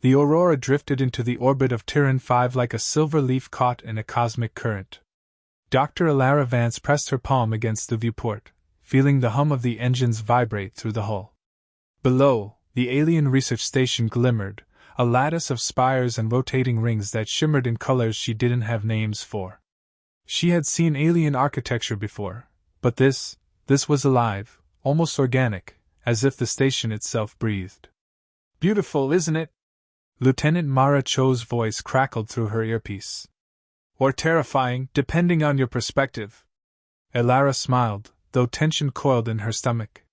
The Aurora drifted into the orbit of Tyran 5 like a silver leaf caught in a cosmic current. Dr. Elara Vance pressed her palm against the viewport, feeling the hum of the engines vibrate through the hull. Below, the alien research station glimmered, a lattice of spires and rotating rings that shimmered in colors she didn't have names for. She had seen alien architecture before, but this was alive, almost organic, as if the station itself breathed. "Beautiful, isn't it?" Lieutenant Mara Cho's voice crackled through her earpiece. "Or terrifying, depending on your perspective." Elara smiled, though tension coiled in her stomach.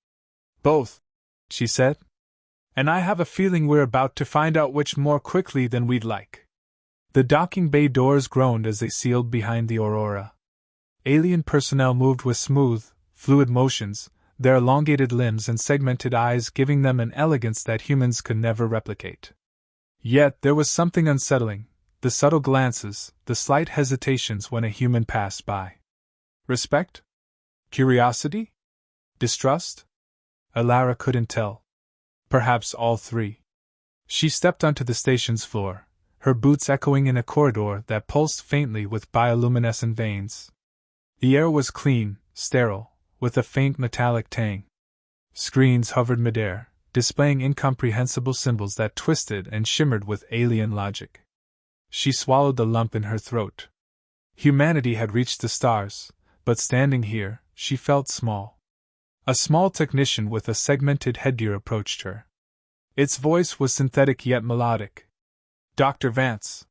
"Both," she said. "And I have a feeling we're about to find out which more quickly than we'd like." The docking bay doors groaned as they sealed behind the Aurora. Alien personnel moved with smooth, fluid motions, their elongated limbs and segmented eyes giving them an elegance that humans could never replicate. Yet there was something unsettling, the subtle glances, the slight hesitations when a human passed by. Respect? Curiosity? Distrust? Elara couldn't tell. Perhaps all three. She stepped onto the station's floor, her boots echoing in a corridor that pulsed faintly with bioluminescent veins. The air was clean, sterile, with a faint metallic tang. Screens hovered midair, displaying incomprehensible symbols that twisted and shimmered with alien logic. She swallowed the lump in her throat. Humanity had reached the stars, but standing here, she felt small. A small technician with a segmented headgear approached her. Its voice was synthetic yet melodic. "Dr. Vance.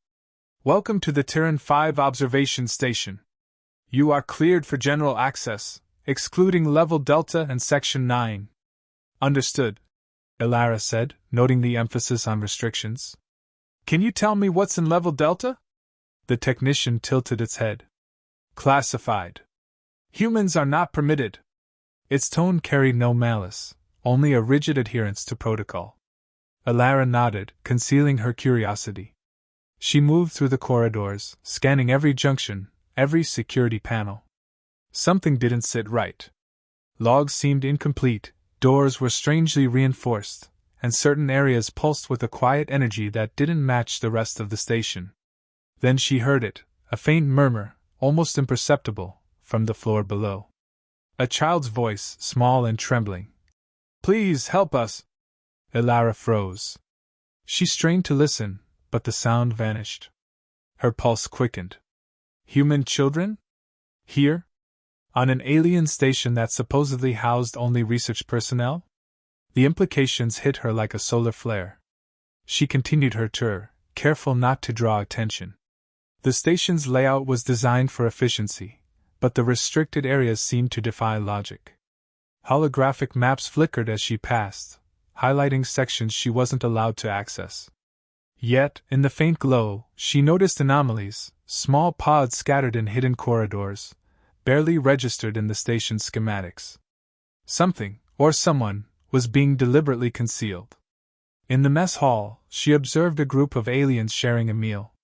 Welcome to the Tyran 5 observation station. You are cleared for general access, excluding Level Delta and Section 9. Understood," Elara said, noting the emphasis on restrictions. "Can you tell me what's in Level Delta?" The technician tilted its head. "Classified. Humans are not permitted." Its tone carried no malice, only a rigid adherence to protocol. Elara nodded, concealing her curiosity. She moved through the corridors, scanning every junction, every security panel. Something didn't sit right. Logs seemed incomplete, doors were strangely reinforced, and certain areas pulsed with a quiet energy that didn't match the rest of the station. Then she heard it, a faint murmur, almost imperceptible, from the floor below. A child's voice, small and trembling. "Please help us." Elara froze. She strained to listen, but the sound vanished. Her pulse quickened. Human children? Here? On an alien station that supposedly housed only research personnel? The implications hit her like a solar flare. She continued her tour, careful not to draw attention. The station's layout was designed for efficiency, but the restricted areas seemed to defy logic. Holographic maps flickered as she passed, highlighting sections she wasn't allowed to access. Yet, in the faint glow, she noticed anomalies, small pods scattered in hidden corridors, barely registered in the station's schematics. Something, or someone, was being deliberately concealed. In the mess hall, she observed a group of aliens sharing a meal.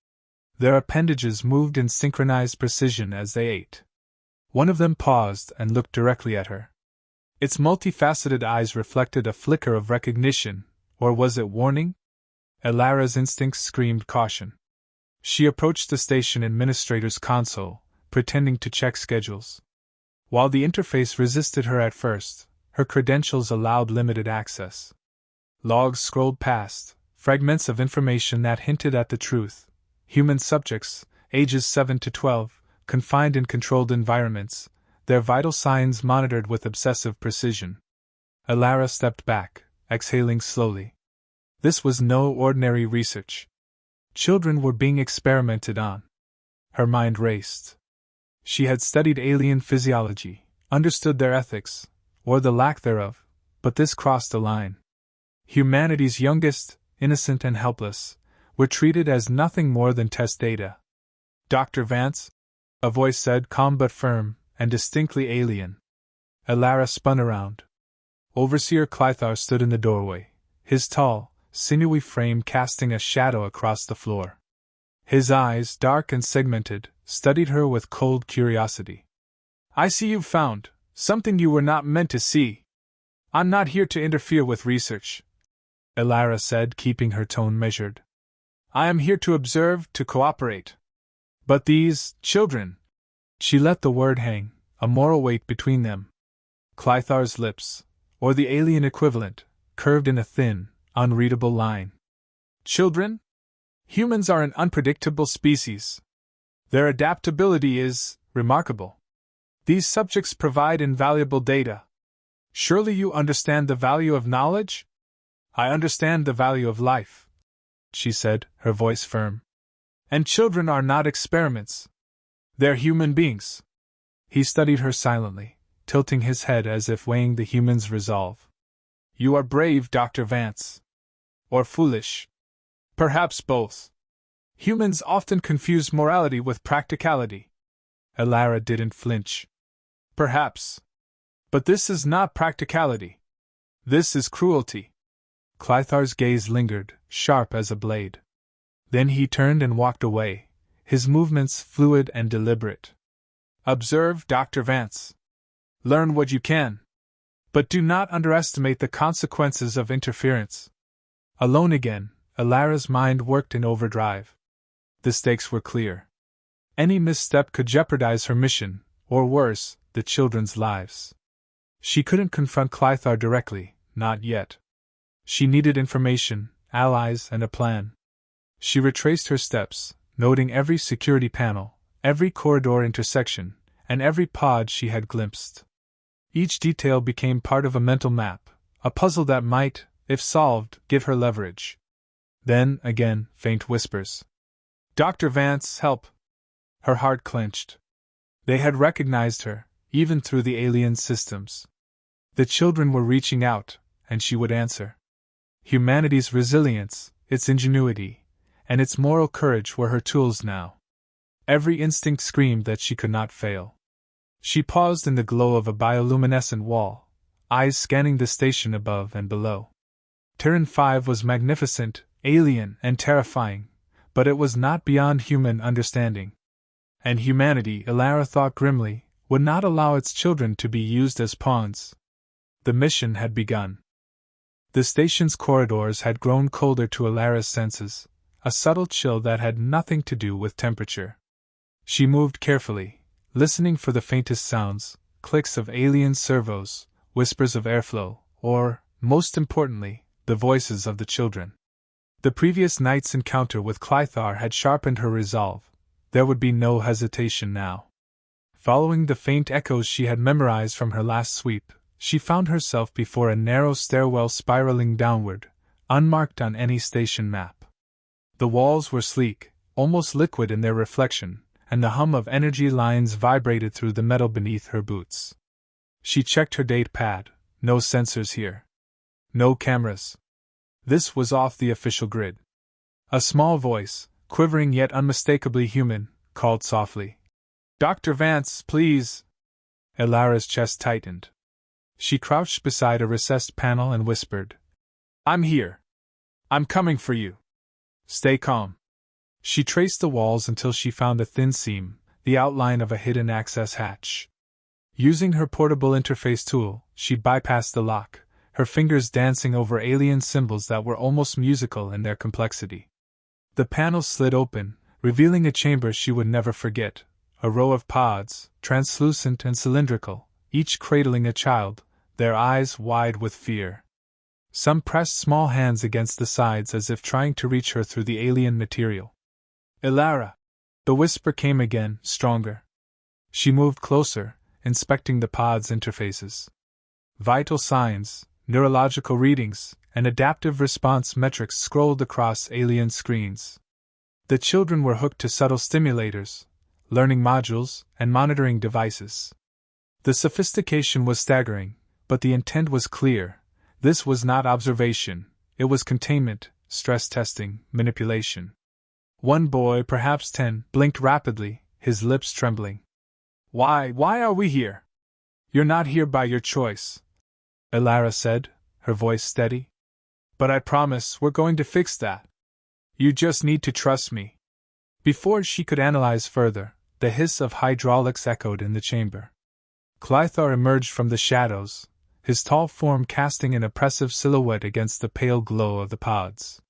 Their appendages moved in synchronized precision as they ate. One of them paused and looked directly at her. Its multifaceted eyes reflected a flicker of recognition, or was it warning? Elara's instincts screamed caution. She approached the station administrator's console, pretending to check schedules. While the interface resisted her at first, her credentials allowed limited access. Logs scrolled past, fragments of information that hinted at the truth. Human subjects, ages 7 to 12, confined in controlled environments, their vital signs monitored with obsessive precision. Elara stepped back, exhaling slowly. This was no ordinary research. Children were being experimented on. Her mind raced. She had studied alien physiology, understood their ethics, or the lack thereof, but this crossed a line. Humanity's youngest, innocent and helpless, were treated as nothing more than test data. "Dr. Vance," a voice said, calm but firm, and distinctly alien. Elara spun around. Overseer Clythar stood in the doorway, his tall, sinewy frame casting a shadow across the floor. His eyes, dark and segmented, studied her with cold curiosity. "I see you've found something you were not meant to see. I'm not here to interfere with research," Elara said, keeping her tone measured. I am here to observe, to cooperate. But these children. She let the word hang, a moral weight between them. Clythar's lips, or the alien equivalent, curved in a thin, unreadable line. Children? Humans are an unpredictable species. Their adaptability is remarkable. These subjects provide invaluable data. Surely you understand the value of knowledge? I understand the value of life, she said, her voice firm. And children are not experiments. They're human beings. He studied her silently, tilting his head as if weighing the human's resolve. You are brave, Dr. Vance. Or foolish. Perhaps both. Humans often confuse morality with practicality. Elara didn't flinch. Perhaps. But this is not practicality. This is cruelty. Clythar's gaze lingered, sharp as a blade. Then he turned and walked away, his movements fluid and deliberate. Observe, Dr. Vance. Learn what you can. But do not underestimate the consequences of interference. Alone again, Elara's mind worked in overdrive. The stakes were clear. Any misstep could jeopardize her mission, or worse, the children's lives. She couldn't confront Clythar directly, not yet. She needed information, allies, and a plan. She retraced her steps, noting every security panel, every corridor intersection, and every pod she had glimpsed. Each detail became part of a mental map, a puzzle that might, if solved, give her leverage. Then, again, faint whispers. Dr. Vance, help! Her heart clenched. They had recognized her, even through the alien systems. The children were reaching out, and she would answer. Humanity's resilience, its ingenuity, and its moral courage were her tools now. Every instinct screamed that she could not fail. She paused in the glow of a bioluminescent wall, eyes scanning the station above and below. Terran 5 was magnificent, alien, and terrifying, but it was not beyond human understanding. And humanity, Elara thought grimly, would not allow its children to be used as pawns. The mission had begun. The station's corridors had grown colder to Elara's senses, a subtle chill that had nothing to do with temperature. She moved carefully, listening for the faintest sounds, clicks of alien servos, whispers of airflow, or, most importantly, the voices of the children. The previous night's encounter with Clythar had sharpened her resolve. There would be no hesitation now. Following the faint echoes she had memorized from her last sweep, she found herself before a narrow stairwell spiraling downward, unmarked on any station map. The walls were sleek, almost liquid in their reflection, and the hum of energy lines vibrated through the metal beneath her boots. She checked her date pad. No sensors here. No cameras. This was off the official grid. A small voice, quivering yet unmistakably human, called softly. Dr. Vance, please. Elara's chest tightened. She crouched beside a recessed panel and whispered. I'm here. I'm coming for you. Stay calm. She traced the walls until she found a thin seam, the outline of a hidden access hatch. Using her portable interface tool, she bypassed the lock, her fingers dancing over alien symbols that were almost musical in their complexity. The panel slid open, revealing a chamber she would never forget, a row of pods, translucent and cylindrical, each cradling a child, their eyes wide with fear. Some pressed small hands against the sides as if trying to reach her through the alien material. Elara! The whisper came again, stronger. She moved closer, inspecting the pod's interfaces. Vital signs, neurological readings, and adaptive response metrics scrolled across alien screens. The children were hooked to subtle stimulators, learning modules, and monitoring devices. The sophistication was staggering, but the intent was clear. This was not observation, it was containment, stress testing, manipulation. One boy, perhaps 10, blinked rapidly, his lips trembling. Why are we here? You're not here by your choice, Elara said, her voice steady. But I promise we're going to fix that. You just need to trust me. Before she could analyze further, the hiss of hydraulics echoed in the chamber. Clythar emerged from the shadows, his tall form casting an oppressive silhouette against the pale glow of the pods.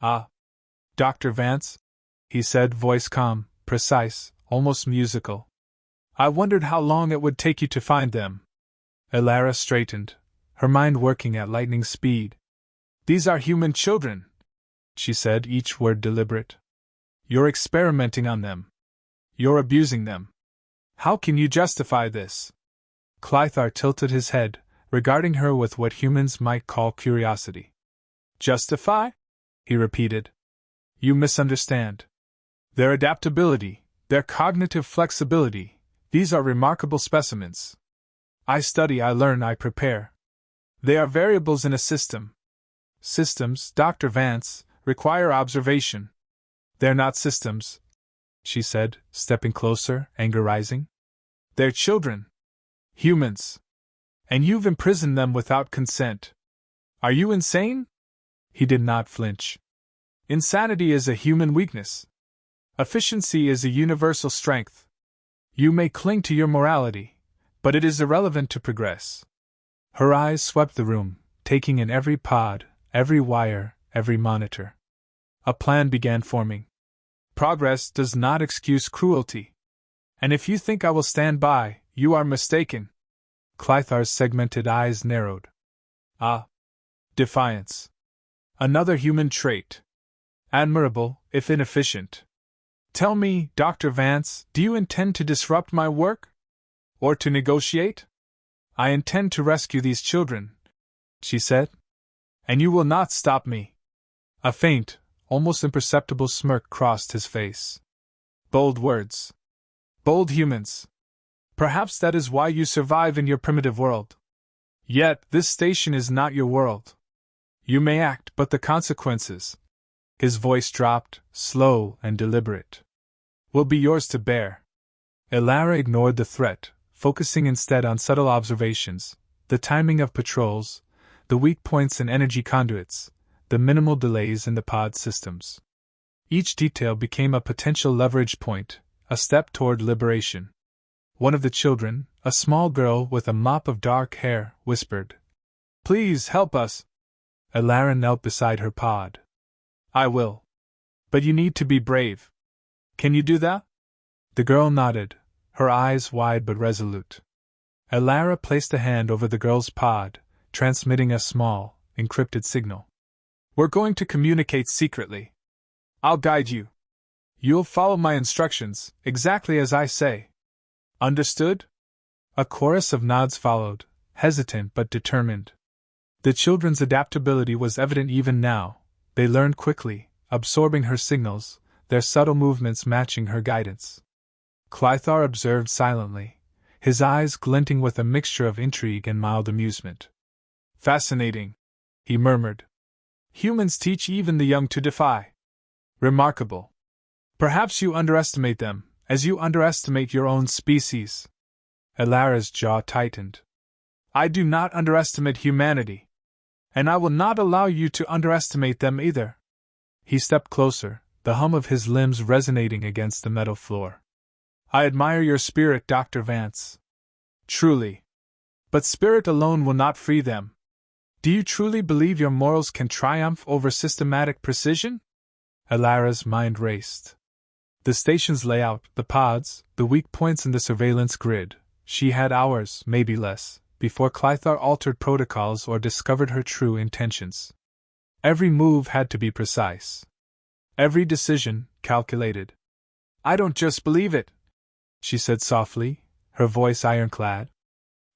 "Ah, Dr. Vance," he said, voice calm, precise, almost musical. "I wondered how long it would take you to find them." Elara straightened, her mind working at lightning speed. "These are human children," she said, each word deliberate. "You're experimenting on them. You're abusing them. How can you justify this?" Clythar tilted his head, regarding her with what humans might call curiosity. "Justify?" he repeated. "You misunderstand. Their adaptability, their cognitive flexibility, these are remarkable specimens. I study, I learn, I prepare. They are variables in a system. Systems, Dr. Vance, require observation. They're not systems," she said, stepping closer, anger rising. "They're children. Humans. And you've imprisoned them without consent. Are you insane?" He did not flinch. "Insanity is a human weakness. Efficiency is a universal strength. You may cling to your morality, but it is irrelevant to progress." Her eyes swept the room, taking in every pod, every wire, every monitor. A plan began forming. "Progress does not excuse cruelty. And if you think I will stand by, you are mistaken." Clythar's segmented eyes narrowed. "Ah. Defiance. Another human trait. Admirable, if inefficient. Tell me, Dr. Vance, do you intend to disrupt my work? Or to negotiate?" "I intend to rescue these children," she said. "And you will not stop me." A faint, almost imperceptible smirk crossed his face. "Bold words. Bold humans. Perhaps that is why you survive in your primitive world. Yet, this station is not your world. You may act, but the consequences," his voice dropped, slow and deliberate, "will be yours to bear." Elara ignored the threat, focusing instead on subtle observations, the timing of patrols, the weak points in energy conduits, the minimal delays in the pod systems. Each detail became a potential leverage point, a step toward liberation. One of the children, a small girl with a mop of dark hair, whispered, "Please help us." Elara knelt beside her pod. "I will. But you need to be brave. Can you do that?" The girl nodded, her eyes wide but resolute. Elara placed a hand over the girl's pod, transmitting a small, encrypted signal. "We're going to communicate secretly. I'll guide you. You'll follow my instructions, exactly as I say. Understood?" A chorus of nods followed, hesitant but determined. The children's adaptability was evident even now. They learned quickly, absorbing her signals, their subtle movements matching her guidance. Clythar observed silently, his eyes glinting with a mixture of intrigue and mild amusement. "Fascinating," he murmured. "Humans teach even the young to defy. Remarkable. Perhaps you underestimate them, as you underestimate your own species." Elara's jaw tightened. "I do not underestimate humanity. And I will not allow you to underestimate them either." He stepped closer, the hum of his limbs resonating against the metal floor. "I admire your spirit, Dr. Vance. Truly. But spirit alone will not free them. Do you truly believe your morals can triumph over systematic precision?" Elara's mind raced. The station's layout, the pods, the weak points in the surveillance grid. She had hours, maybe less, before Clythar altered protocols or discovered her true intentions. Every move had to be precise. Every decision, calculated. "I don't just believe it," she said softly, her voice ironclad.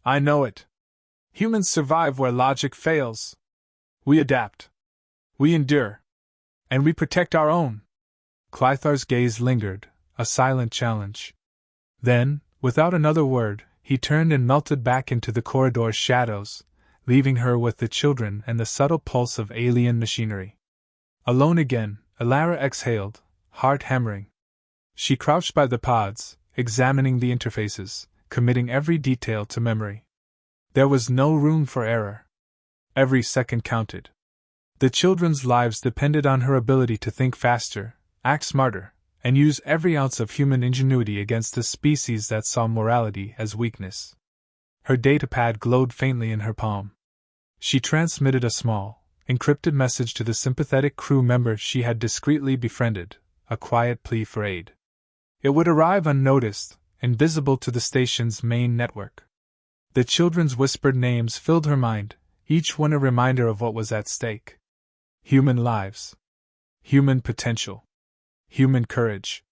"I know it. Humans survive where logic fails. We adapt. We endure. And we protect our own." Clythar's gaze lingered, a silent challenge. Then, without another word, he turned and melted back into the corridor's shadows, leaving her with the children and the subtle pulse of alien machinery. Alone again, Elara exhaled, heart hammering. She crouched by the pods, examining the interfaces, committing every detail to memory. There was no room for error. Every second counted. The children's lives depended on her ability to think faster, act smarter, and use every ounce of human ingenuity against a species that saw morality as weakness. Her datapad glowed faintly in her palm. She transmitted a small, encrypted message to the sympathetic crew member she had discreetly befriended, a quiet plea for aid. It would arrive unnoticed, invisible to the station's main network. The children's whispered names filled her mind, each one a reminder of what was at stake. Human lives. Human potential. Human courage.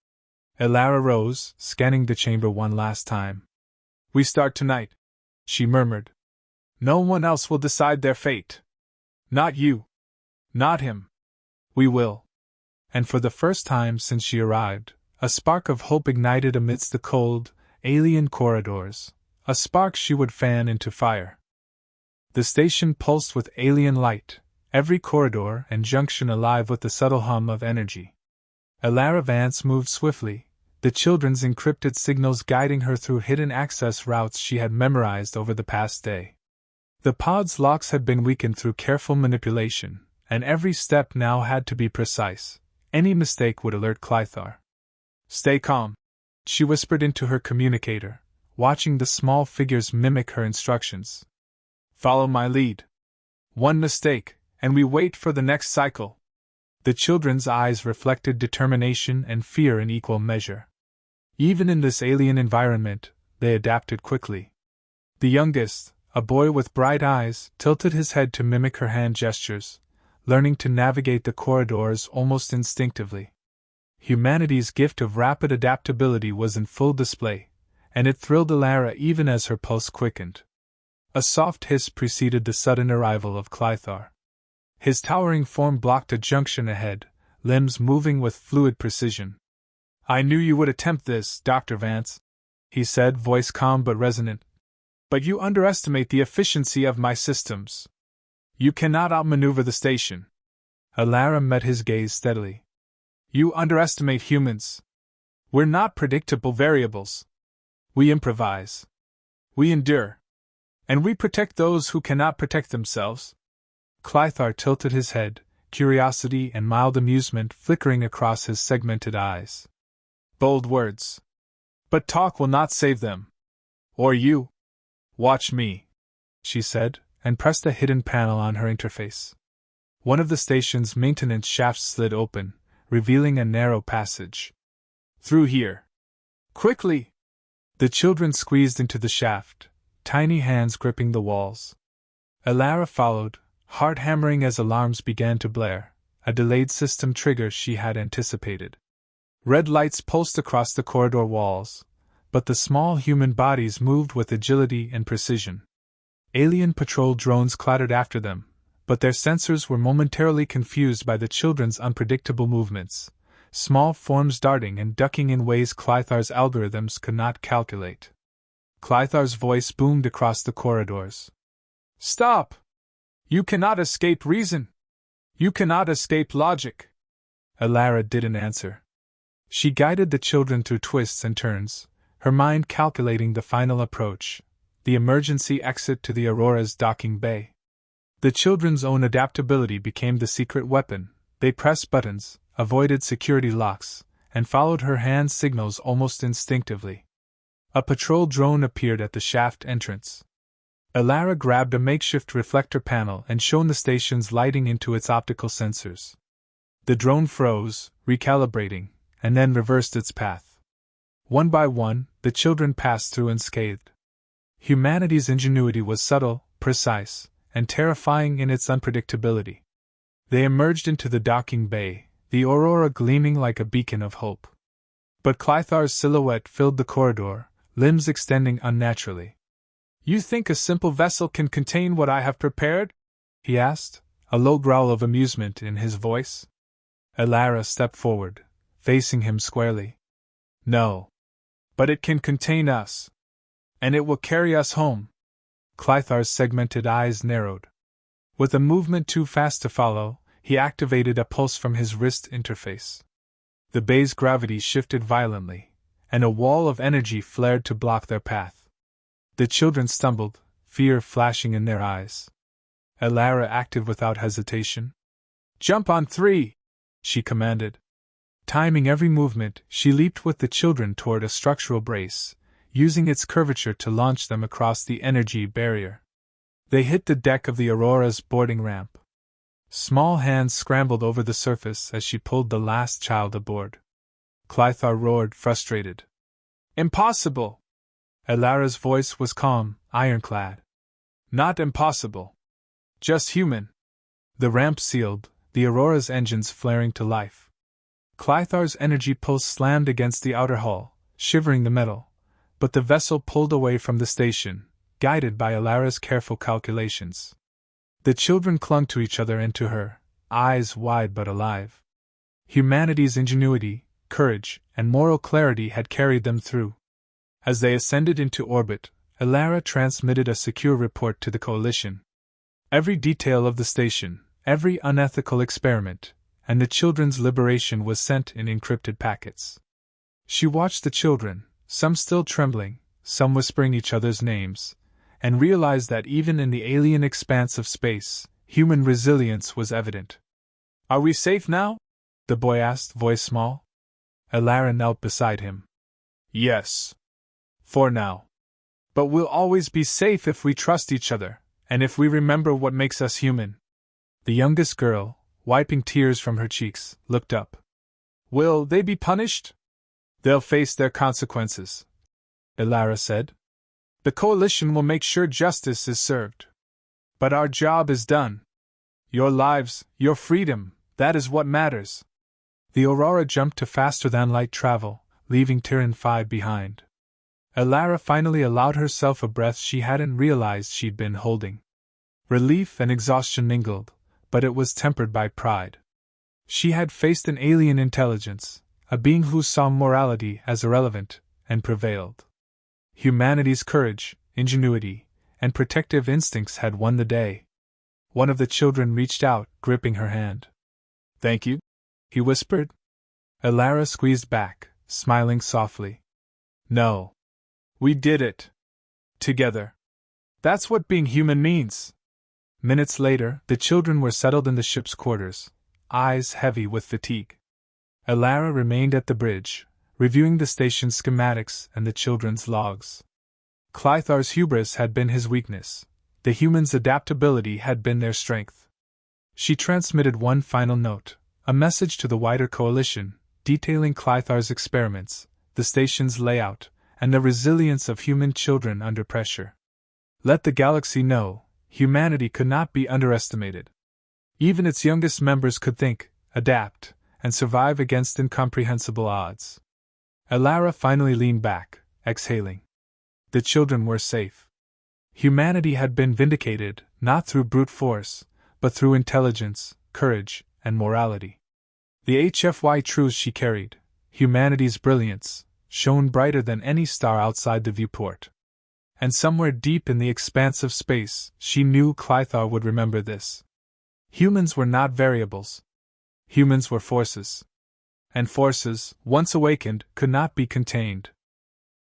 Elara rose, scanning the chamber one last time. "We start tonight," she murmured. "No one else will decide their fate. Not you. Not him. We will." And for the first time since she arrived, a spark of hope ignited amidst the cold, alien corridors, a spark she would fan into fire. The station pulsed with alien light, every corridor and junction alive with the subtle hum of energy. Elara Vance moved swiftly, the children's encrypted signals guiding her through hidden access routes she had memorized over the past day. The pod's locks had been weakened through careful manipulation, and every step now had to be precise. Any mistake would alert Clythar. "Stay calm," she whispered into her communicator, watching the small figures mimic her instructions. "Follow my lead. One mistake, and we wait for the next cycle." The children's eyes reflected determination and fear in equal measure. Even in this alien environment, they adapted quickly. The youngest, a boy with bright eyes, tilted his head to mimic her hand gestures, learning to navigate the corridors almost instinctively. Humanity's gift of rapid adaptability was in full display, and it thrilled Elara even as her pulse quickened. A soft hiss preceded the sudden arrival of Clythar. His towering form blocked a junction ahead, limbs moving with fluid precision. "I knew you would attempt this, Dr. Vance," he said, voice calm but resonant. "But you underestimate the efficiency of my systems. You cannot outmaneuver the station." Elara met his gaze steadily. "You underestimate humans. We're not predictable variables. We improvise. We endure. And we protect those who cannot protect themselves." Clythar tilted his head, curiosity and mild amusement flickering across his segmented eyes. "Bold words. But talk will not save them. Or you. Watch me," she said, and pressed a hidden panel on her interface. One of the station's maintenance shafts slid open, revealing a narrow passage. "Through here. Quickly!" The children squeezed into the shaft, tiny hands gripping the walls. Elara followed, heart hammering as alarms began to blare, a delayed system trigger she had anticipated. Red lights pulsed across the corridor walls, but the small human bodies moved with agility and precision. Alien patrol drones clattered after them, but their sensors were momentarily confused by the children's unpredictable movements, small forms darting and ducking in ways Clythar's algorithms could not calculate. Clythar's voice boomed across the corridors. "Stop! You cannot escape reason! You cannot escape logic!" Elara didn't answer. She guided the children through twists and turns, her mind calculating the final approach, the emergency exit to the Aurora's docking bay. The children's own adaptability became the secret weapon. They pressed buttons, avoided security locks, and followed her hand signals almost instinctively. A patrol drone appeared at the shaft entrance. Elara grabbed a makeshift reflector panel and shone the station's lighting into its optical sensors. The drone froze, recalibrating, and then reversed its path. One by one, the children passed through unscathed. Humanity's ingenuity was subtle, precise, and terrifying in its unpredictability. They emerged into the docking bay, the Aurora gleaming like a beacon of hope. But Clythar's silhouette filled the corridor, limbs extending unnaturally. "You think a simple vessel can contain what I have prepared?" he asked, a low growl of amusement in his voice. Elara stepped forward, facing him squarely. "No. But it can contain us. And it will carry us home." Clythar's segmented eyes narrowed. With a movement too fast to follow, he activated a pulse from his wrist interface. The bay's gravity shifted violently, and a wall of energy flared to block their path. The children stumbled, fear flashing in their eyes. Elara acted without hesitation. "Jump on 3!" she commanded. Timing every movement, she leaped with the children toward a structural brace, using its curvature to launch them across the energy barrier. They hit the deck of the Aurora's boarding ramp. Small hands scrambled over the surface as she pulled the last child aboard. Clythar roared, frustrated. Impossible! Elara's voice was calm, ironclad. Not impossible. Just human. The ramp sealed, the Aurora's engines flaring to life. Clythar's energy pulse slammed against the outer hull, shivering the metal, but the vessel pulled away from the station, guided by Elara's careful calculations. The children clung to each other and to her, eyes wide but alive. Humanity's ingenuity, courage, and moral clarity had carried them through. As they ascended into orbit, Elara transmitted a secure report to the Coalition. Every detail of the station, every unethical experiment, and the children's liberation was sent in encrypted packets. She watched the children, some still trembling, some whispering each other's names, and realized that even in the alien expanse of space, human resilience was evident. Are we safe now? The boy asked, voice small. Elara knelt beside him. Yes. For now. But we'll always be safe if we trust each other, and if we remember what makes us human. The youngest girl, wiping tears from her cheeks, looked up. Will they be punished? They'll face their consequences, Elara said. The Coalition will make sure justice is served. But our job is done. Your lives, your freedom, that is what matters. The Aurora jumped to faster-than-light travel, leaving Tyran 5 behind. Elara finally allowed herself a breath she hadn't realized she'd been holding. Relief and exhaustion mingled, but it was tempered by pride. She had faced an alien intelligence, a being who saw morality as irrelevant, and prevailed. Humanity's courage, ingenuity, and protective instincts had won the day. One of the children reached out, gripping her hand. Thank you, he whispered. Elara squeezed back, smiling softly. No. We did it. Together. That's what being human means. Minutes later, the children were settled in the ship's quarters, eyes heavy with fatigue. Elara remained at the bridge, reviewing the station's schematics and the children's logs. Clythar's hubris had been his weakness. The humans' adaptability had been their strength. She transmitted one final note, a message to the wider coalition, detailing Clythar's experiments, the station's layout, and the resilience of human children under pressure. Let the galaxy know, humanity could not be underestimated. Even its youngest members could think, adapt, and survive against incomprehensible odds. Elara finally leaned back, exhaling. The children were safe. Humanity had been vindicated, not through brute force, but through intelligence, courage, and morality. The HFY truths she carried, humanity's brilliance, shone brighter than any star outside the viewport. And somewhere deep in the expanse of space, she knew Clythar would remember this. Humans were not variables. Humans were forces. And forces, once awakened, could not be contained.